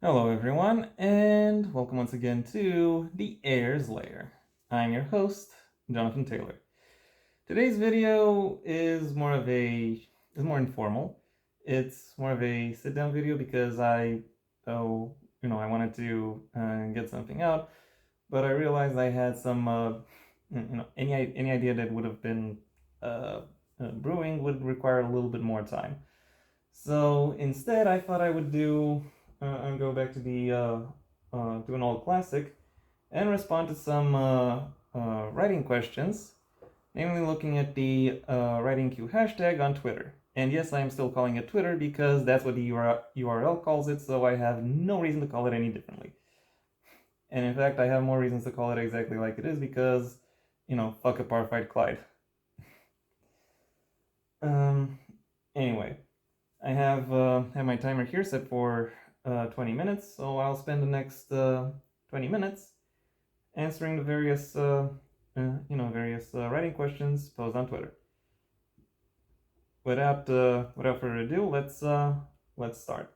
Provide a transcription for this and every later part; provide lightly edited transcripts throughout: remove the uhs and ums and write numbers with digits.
Hello, everyone, and welcome once again to the Heir's Lair. I'm your host, Jonathan Taylor. Today's video is more informal. It's more of a sit-down video because I wanted to get something out, but I realized I had some, any idea that would have been uh, brewing would require a little bit more time. So instead, I thought I would and go back to to an old classic and respond to some writing questions, namely looking at the writing queue hashtag on Twitter. And yes, I am still calling it Twitter because that's what the URL calls it, so I have no reason to call it any differently. And in fact, I have more reasons to call it exactly like it is because, fuck apartheid Clyde. Um, anyway, I have my timer here set for 20 minutes, so I'll spend the next 20 minutes answering the various writing questions posed on Twitter. Without further ado, let's start.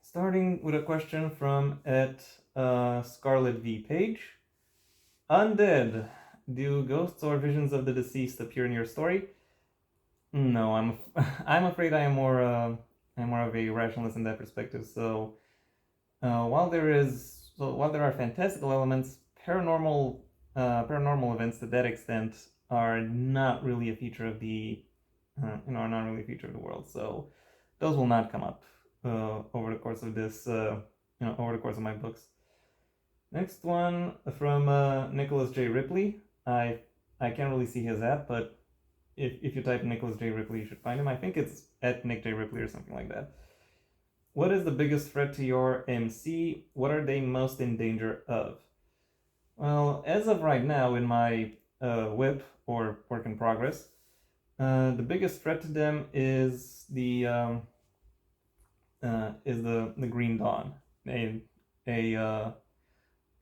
Starting with a question from at Scarlet V Page. Undead. Do ghosts or visions of the deceased appear in your story? No, I'm afraid I'm more of a rationalist in that perspective. So while there are fantastical elements, paranormal events to that extent are not really a feature of are not really a feature of the world. So those will not come up over the course of over the course of my books. Next one from Nicholas J. Ripley. I can't really see his at, but if you type Nicholas J. Ripley, you should find him. I think it's at Nick J. Ripley or something like that. What is the biggest threat to your MC? What are they most in danger of? Well, as of right now, in my whip or work in progress, the biggest threat to them is the Green Dawn, a a uh,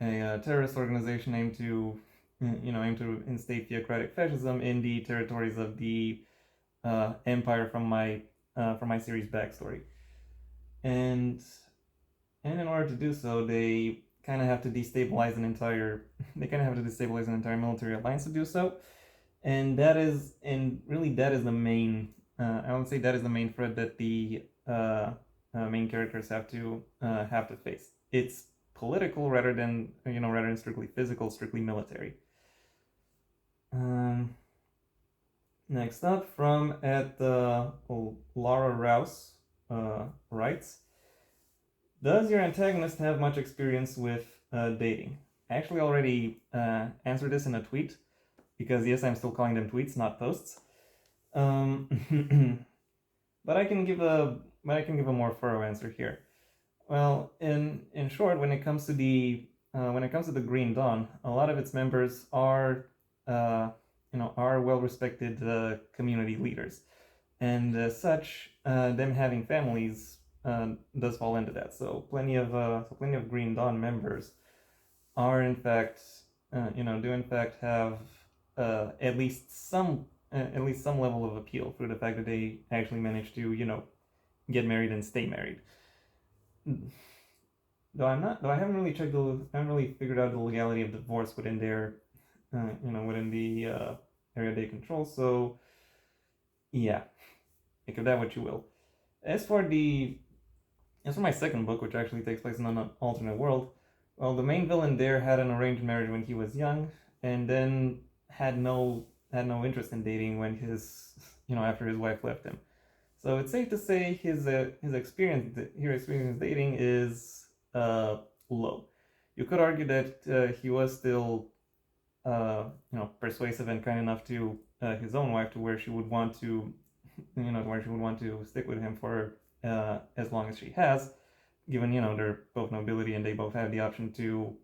a terrorist organization aimed to instate theocratic fascism in the territories of the empire from my series backstory, and in order to do so, they kind of have to destabilize an entire military alliance to do so, and that is the main I would say that is the main threat that the main characters have to face. It's political rather than strictly physical, strictly military. Um, Next up, from at Laura Rouse writes, does your antagonist have much experience with dating? I actually already answered this in a tweet because yes, I'm still calling them tweets, not posts. But I can give a more thorough answer here. Well, in short, when it comes to the Green Dawn, a lot of its members are well respected community leaders, and as such, them having families does fall into that. So plenty of Green Dawn members are in fact do in fact have at least some level of appeal through the fact that they actually manage to get married and stay married. Though I haven't really I haven't really figured out the legality of divorce within within the area they control. So yeah, think of that what you will. As for the as for my second book, which actually takes place in an alternate world, well, the main villain there had an arranged marriage when he was young, and then had no interest in dating when after his wife left him. So it's safe to say his experience dating is low. You could argue that he was still persuasive and kind enough to his own wife to where she would want to where she would want to stick with him for as long as she has, given they're both nobility and they both have the option to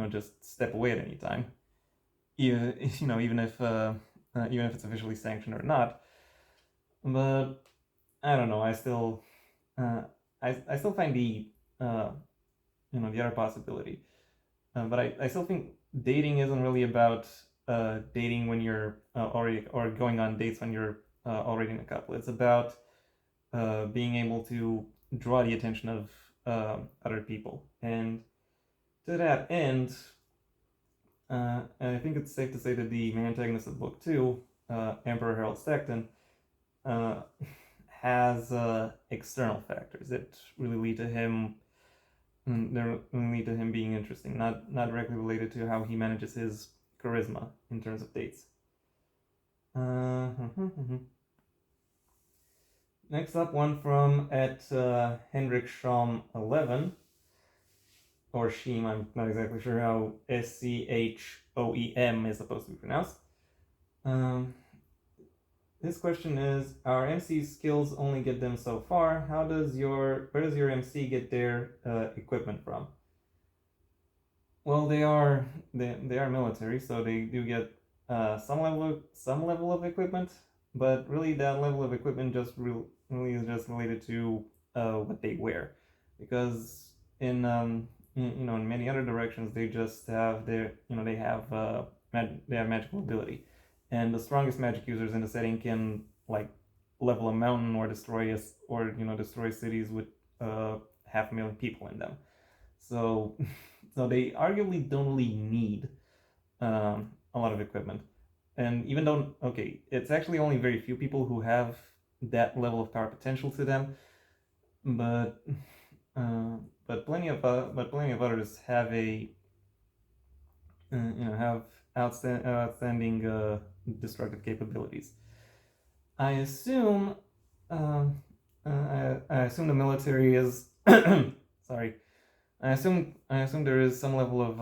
just step away at any time, even even if it's officially sanctioned or not. But I don't know. Uh, I still find uh, the other possibility. But I still think dating isn't really about dating when you're already or going on dates when you're already in a couple. It's about being able to draw the attention of other people. And to that end, I think it's safe to say that the main antagonist of book two, Emperor Harold Stackton, uh, has external factors that really lead to him. They really lead to him being interesting, not directly related to how he manages his charisma in terms of dates. Next up, one from at Hendrik Schom 11, or Sheem. I'm not exactly sure how SCHOEM is supposed to be pronounced. This question is: our MC skills only get them so far. Where does your MC get their equipment from? Well, they are military, so they do get some level of equipment, but really that level of equipment just really is just related to what they wear, because in in many other directions they just have they have magical ability, and the strongest magic users in the setting can like level a mountain or destroy destroy cities with 500,000 people in them. So so they arguably don't really need a lot of equipment. And even though, okay, it's actually only very few people who have that level of power potential to them, but uh, plenty of others have have outstanding destructive capabilities. I assume I assume the military is sorry. I assume there is some level of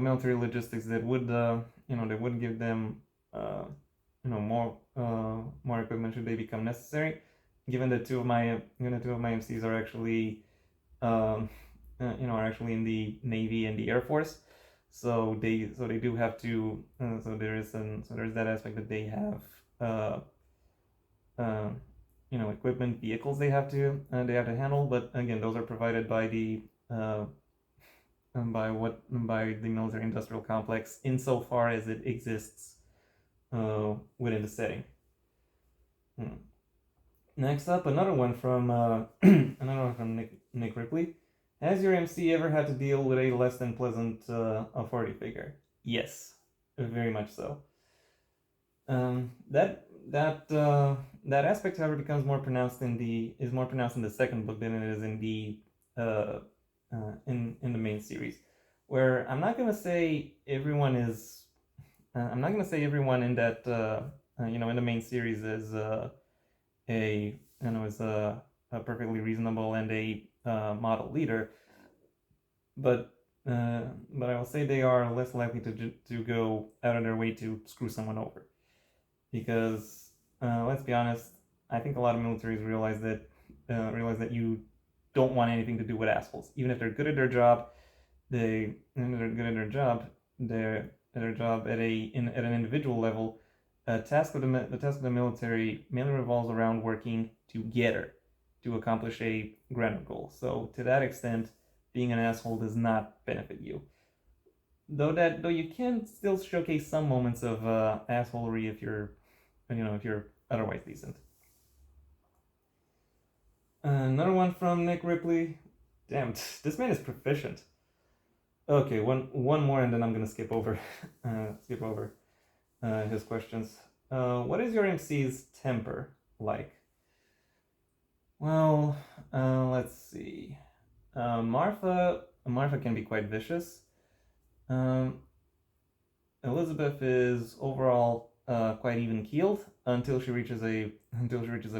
military logistics that would they would give them more equipment should they become necessary. Given that two of my MCs are actually are actually in the Navy and the Air Force, so they do have to there's that aspect that they have uh, equipment, vehicles they have to handle, but again those are provided by the by the military industrial complex insofar as it exists within the setting. Next up, another one from Nick Ripley. Has your MC ever had to deal with a less than pleasant authority figure? Yes, very much so. That aspect, however, becomes more pronounced in the second book than it is in the in the main series, where I'm not gonna say everyone is. I'm not gonna say everyone in that in the main series is is a perfectly reasonable and a model leader, but I will say they are less likely to go out of their way to screw someone over, because let's be honest, I think a lot of militaries realize that you don't want anything to do with assholes, even if they're good at their job. They're good at their job. Their job at an individual level. The task of the military mainly revolves around working together to accomplish a grander goal. So to that extent, being an asshole does not benefit you. Though you can still showcase some moments of assholery if you're otherwise decent. Another one from Nick Ripley. Damn, this man is proficient. Okay, one more, and then I'm gonna skip over his questions. What is your MC's temper like? Well, let's see. Martha can be quite vicious. Elizabeth is overall quite even keeled until she reaches a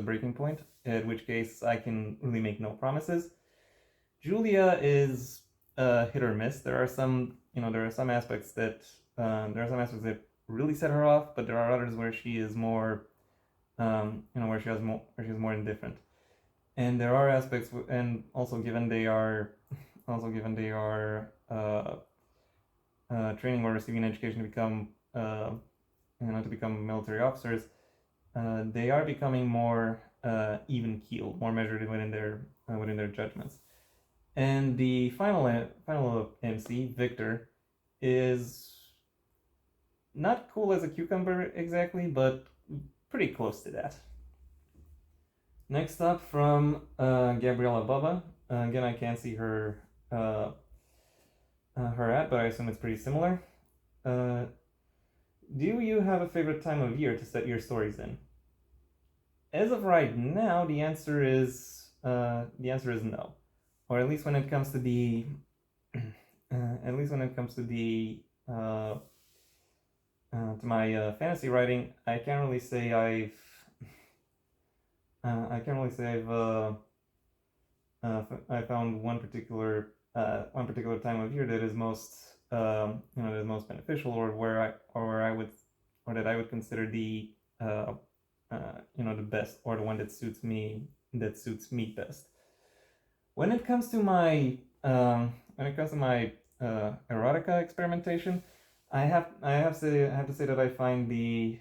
breaking point, at which case I can really make no promises. Julia is hit or miss. There are some aspects that really set her off, but there are others where she is more where she is more indifferent. And there are aspects, and also given they are training or receiving education to become military officers, they are becoming more even keeled, more measured within their judgments. And the final MC, Victor, is not cool as a cucumber exactly, but pretty close to that. Next up from Gabriella Bubba. Again, I can't see her ad, but I assume it's pretty similar. Uh, do you have a favorite time of year to set your stories in? As of right now, the answer is no, or at least when it comes to the at least when it comes to the to my fantasy writing, I can't really say I found one particular time of year that is most that is most beneficial, or that I would consider the the best, or the one that suits me best. When it comes to my erotica experimentation, I have to say that I find the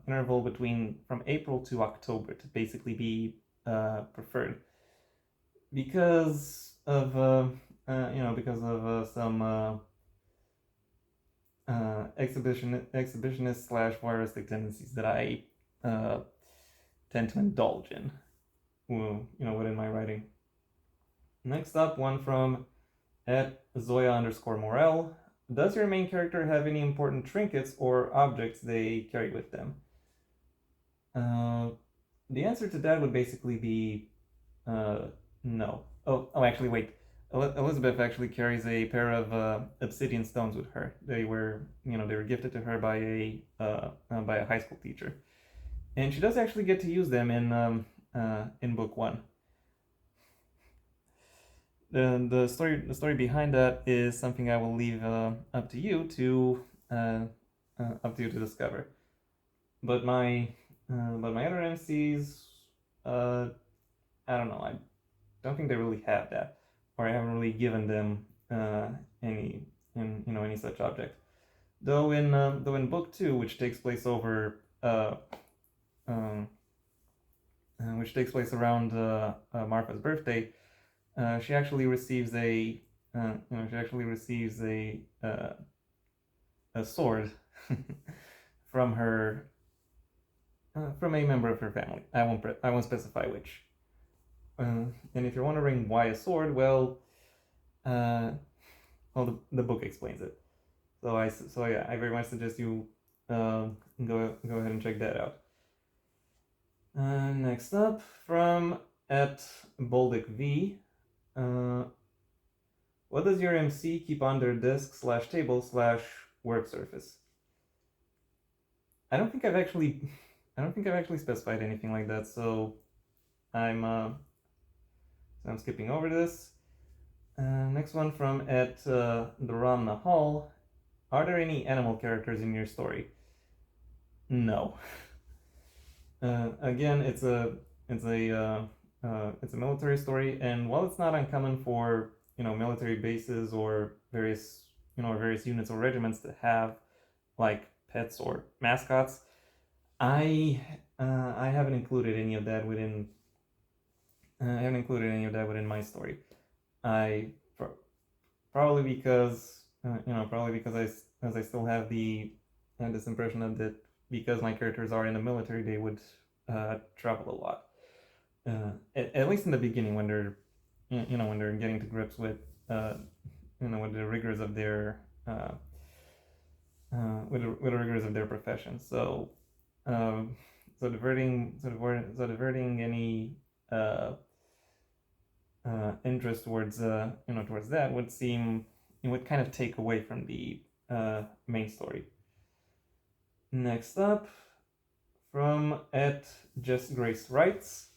interval between from April to October to basically be preferred, because of some exhibitionist slash voyeuristic tendencies that I uh, tend to indulge in, within my writing. Next up, one from at Zoya_Morel. Does your main character have any important trinkets or objects they carry with them? Uh, the answer to that would basically be no. Actually, wait. Elizabeth actually carries a pair of obsidian stones with her. They were gifted to her by a high school teacher, and she does actually get to use them in book one. The story behind that is something I will leave up to you to discover. But my other MCs, I don't know. I don't think they really have that, or I haven't really given them any such object. Though in book two, um, which takes place around Martha's birthday, she actually receives a sword from her from a member of her family. I won't specify which. And if you're wondering why a sword, well, the book explains it. So I very much suggest you go ahead and check that out. Next up, from at Boldic V. What does your MC keep on their desk/table/work surface? I don't think I've actually specified anything like that, so I'm skipping over this. Next one from at the Ramna Hall. Are there any animal characters in your story? No. Again, it's a military story, and while it's not uncommon for military bases or various units or regiments to have like pets or mascots, I haven't included any of that within my story. I probably because I still have this impression of that, because my characters are in the military, they would travel a lot. At least in the beginning, when they're getting to grips with with the rigors of their profession. So diverting any interest towards that would kind of take away from the main story. Next up, from at Just Grace Writes,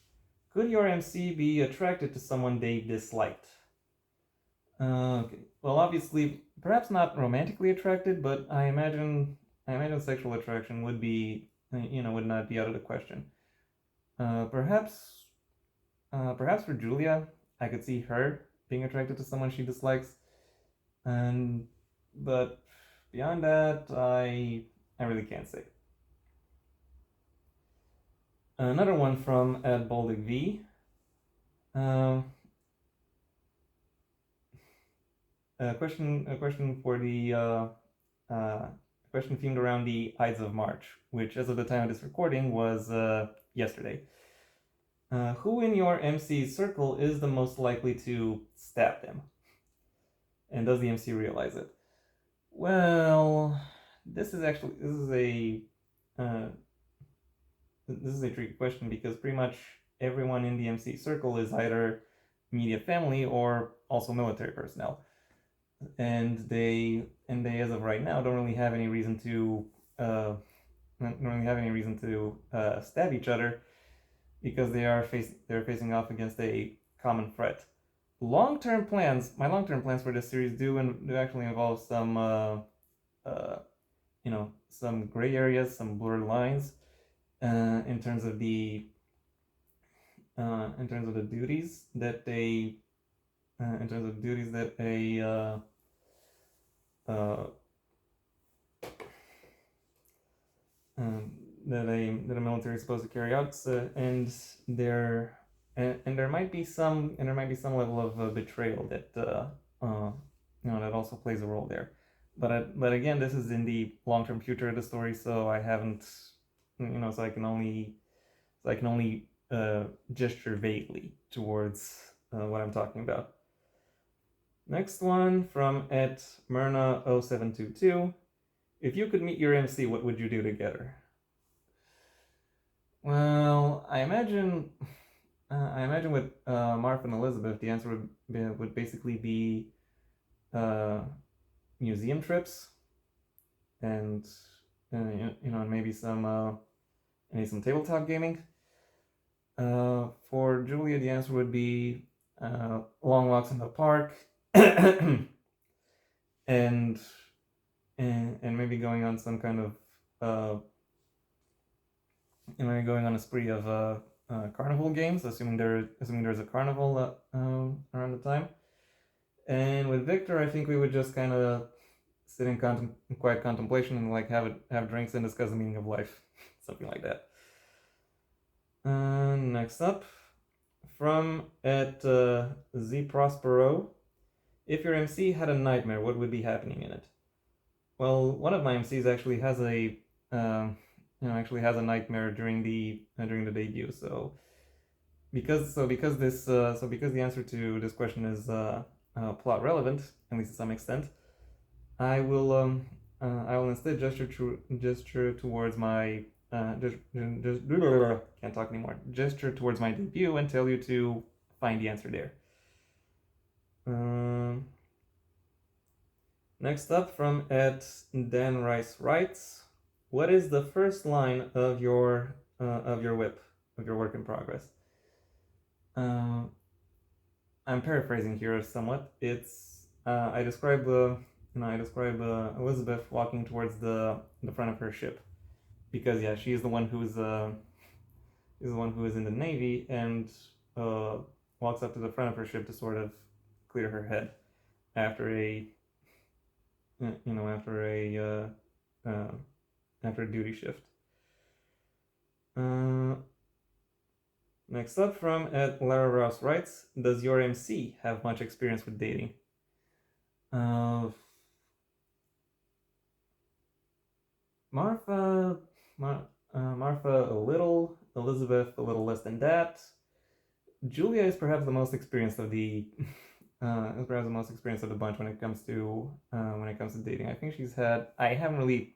could your MC be attracted to someone they disliked? Okay. Well, obviously, perhaps not romantically attracted, but I imagine sexual attraction would not be out of the question. Perhaps for Julia, I could see her being attracted to someone she dislikes, but beyond that, I really can't say. Another one from at Baldic V. A question for the question themed around the Ides of March, which, as of the time of this recording, was yesterday. Who in your MC circle is the most likely to stab them? And does the MC realize it? Well, this is actually uh, this is a tricky question because pretty much everyone in the MC circle is either immediate family or also military personnel, and they as of right now don't really have any reason to stab each other because they're facing off against a common threat. My long-term plans for this series do actually involve uh, some gray areas, some blurred lines, in terms of the duties that uh, um, that a military is supposed to carry out, there and there might be some level of betrayal that that also plays a role there. But again, this is in the long term future of the story, so I haven't so I can only gesture vaguely towards what I'm talking about. Next one from at Myrna0722. If you could meet your MC, what would you do together? Well, I imagine with Martha and Elizabeth, the answer would basically be uh, museum trips and and maybe some tabletop gaming. For Julia, the answer would be long walks in the park, and and maybe going on some kind of going on a spree of carnival games, assuming there's a carnival around the time. And with Victor, I think we would just kind of sit in quiet contemplation and like have drinks and discuss the meaning of life, something like that. Next up, from at Z Prospero, if your MC had a nightmare, what would be happening in it? Well, one of my MCs actually has a nightmare during the debut. So because the answer to this question is plot relevant, at least to some extent, I will instead gesture towards my just can't talk anymore. Gesture towards my debut and tell you to find the answer there. Next up from at Dan Rice writes, what is the first line of your whip, of your work in progress? I'm paraphrasing here somewhat. It's I describe Elizabeth walking towards the front of her ship because yeah, she is the one who is in the Navy and walks up to the front of her ship to sort of clear her head after a after a duty shift. Next up from at Lara Rouse writes, does your MC have much experience with dating? Martha a little, Elizabeth a little less than that. Julia is perhaps the most experienced of the bunch when it comes to dating. I think she's had. I haven't really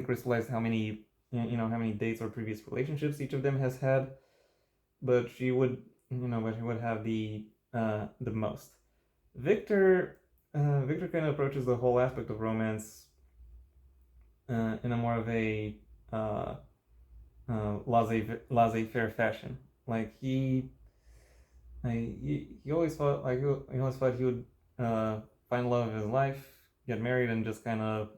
crystallized how many dates or previous relationships each of them has had, but she would have the most. Victor kind of approaches the whole aspect of romance in a more of a laissez-faire fashion. Like he always thought he would find love of his life, get married, and just kind of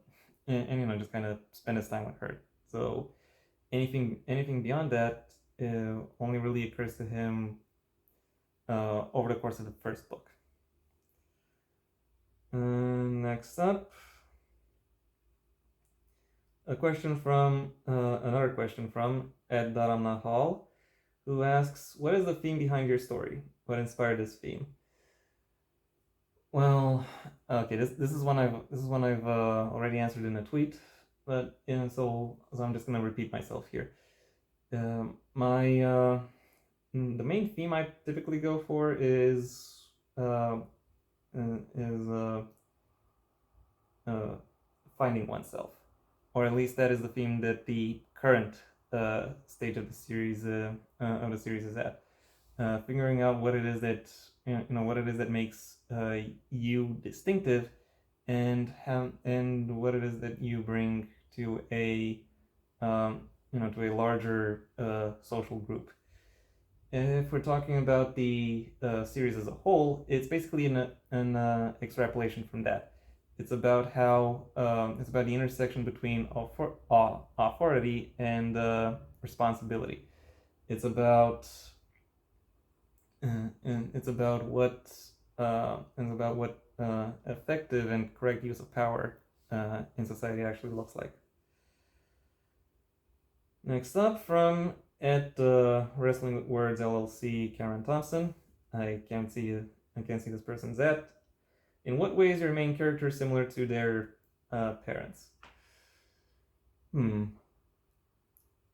just kind of spend his time with her. So anything beyond that only really occurs to him over the course of the first book. Next up, another question from Ed Dharamna Hall, who asks, what is the theme behind your story? What inspired this theme? Well, okay, this is one I've already answered in a tweet, but so I'm just gonna repeat myself here. My the main theme I typically go for uh, is uh, finding oneself, or at least that is the theme that the current stage of the series is at. Figuring out what it is that what it is that makes you distinctive, and what it is that you bring to a to a larger social group. If we're talking about the series as a whole, it's basically an extrapolation from that. It's about how it's about the intersection between authority and responsibility. It's about and it's about what effective and correct use of power in society actually looks like. Next up, from at Wrestling with Words LLC, Karen Thompson. I can't see this person's at. In what ways are your main characters similar to their parents?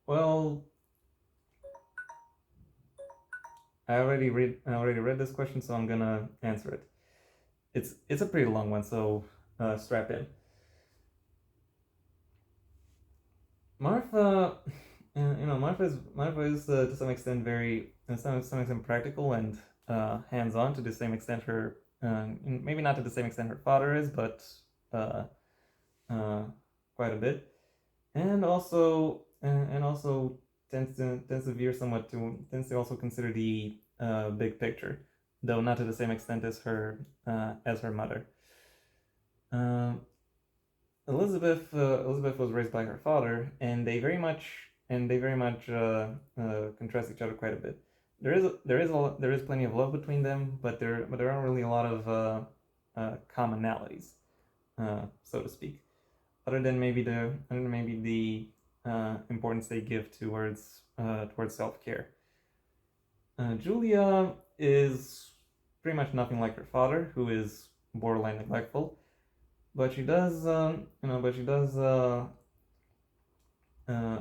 Well, I already read this question, so I'm gonna answer it. It's a pretty long one, so strap in. Martha, Martha is to some extent very, to some extent practical and hands-on. To the same extent her, maybe not to the same extent her father is, but uh, uh, quite a bit. And also tends to veer somewhat to tends to also consider the big picture, though not to the same extent as her mother. Um, Elizabeth was raised by her father, and they very much contrast each other quite a bit. There is plenty of love between them, but there aren't really a lot of commonalities, so to speak. Other than maybe the importance they give towards self care. Julia is pretty much nothing like her father, who is borderline neglectful, but she does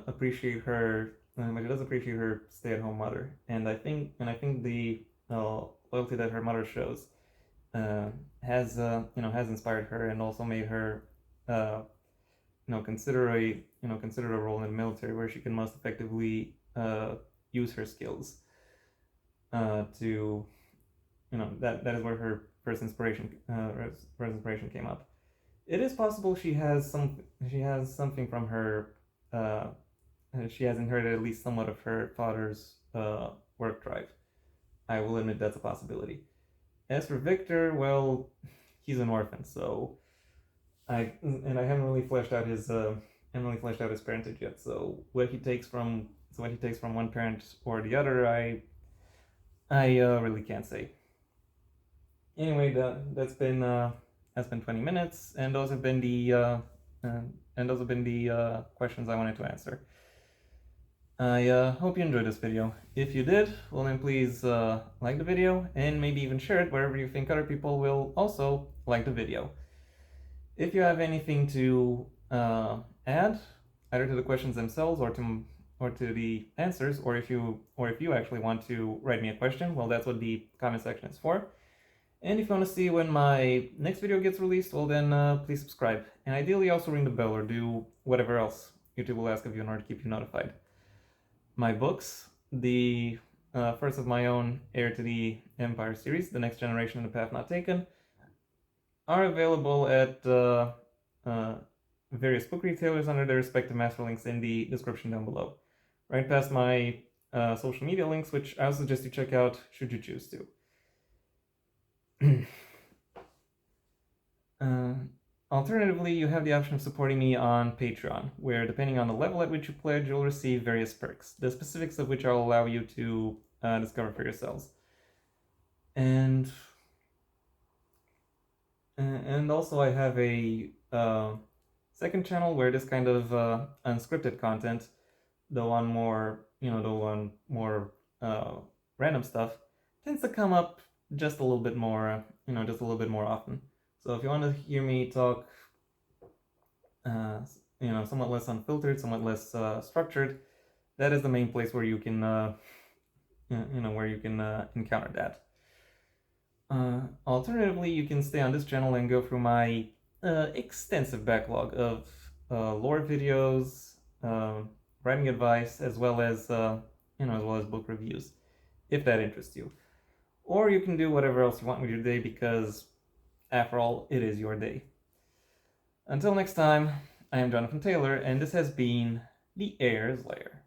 appreciate her. But she does appreciate her stay-at-home mother, and I think the loyalty that her mother shows has inspired her and also made her uh, consider a role in the military where she can most effectively use her skills to that is where her first inspiration came up. It is possible she has something from her uh, she has inherited at least somewhat of her father's work drive. I will admit that's a possibility. As for Victor, well, he's an orphan, so I haven't really fleshed out his parentage yet. So what he takes from one parent or the other, I really can't say. Anyway, that's been 20 minutes, and those have been the questions I wanted to answer. I hope you enjoyed this video. If you did, well then please like the video and maybe even share it wherever you think other people will also like the video. If you have anything to add, either to the questions themselves or to the answers, or if you actually want to write me a question, well, that's what the comment section is for. And if you want to see when my next video gets released, well then please subscribe, and ideally also ring the bell or do whatever else YouTube will ask of you in order to keep you notified. My books, the first of my own Heir to the Empire series, The Next Generation and the Path Not Taken, are available at various book retailers under their respective master links in the description down below. Right past my social media links, which I would suggest you check out should you choose to. Alternatively, you have the option of supporting me on Patreon, where depending on the level at which you pledge, you'll receive various perks, the specifics of which I'll allow you to discover for yourselves. And also I have a second channel where this kind of unscripted content, though on more random stuff, tends to come up just a little bit more often. So if you want to hear me talk, somewhat less unfiltered, somewhat less structured, that is the main place where you can where you can encounter that. Alternatively, you can stay on this channel and go through my extensive backlog of lore videos, writing advice, as well as book reviews, if that interests you. Or you can do whatever else you want with your day, because after all, it is your day. Until next time, I am Jonathan Taylor, and this has been the Heir's Lair.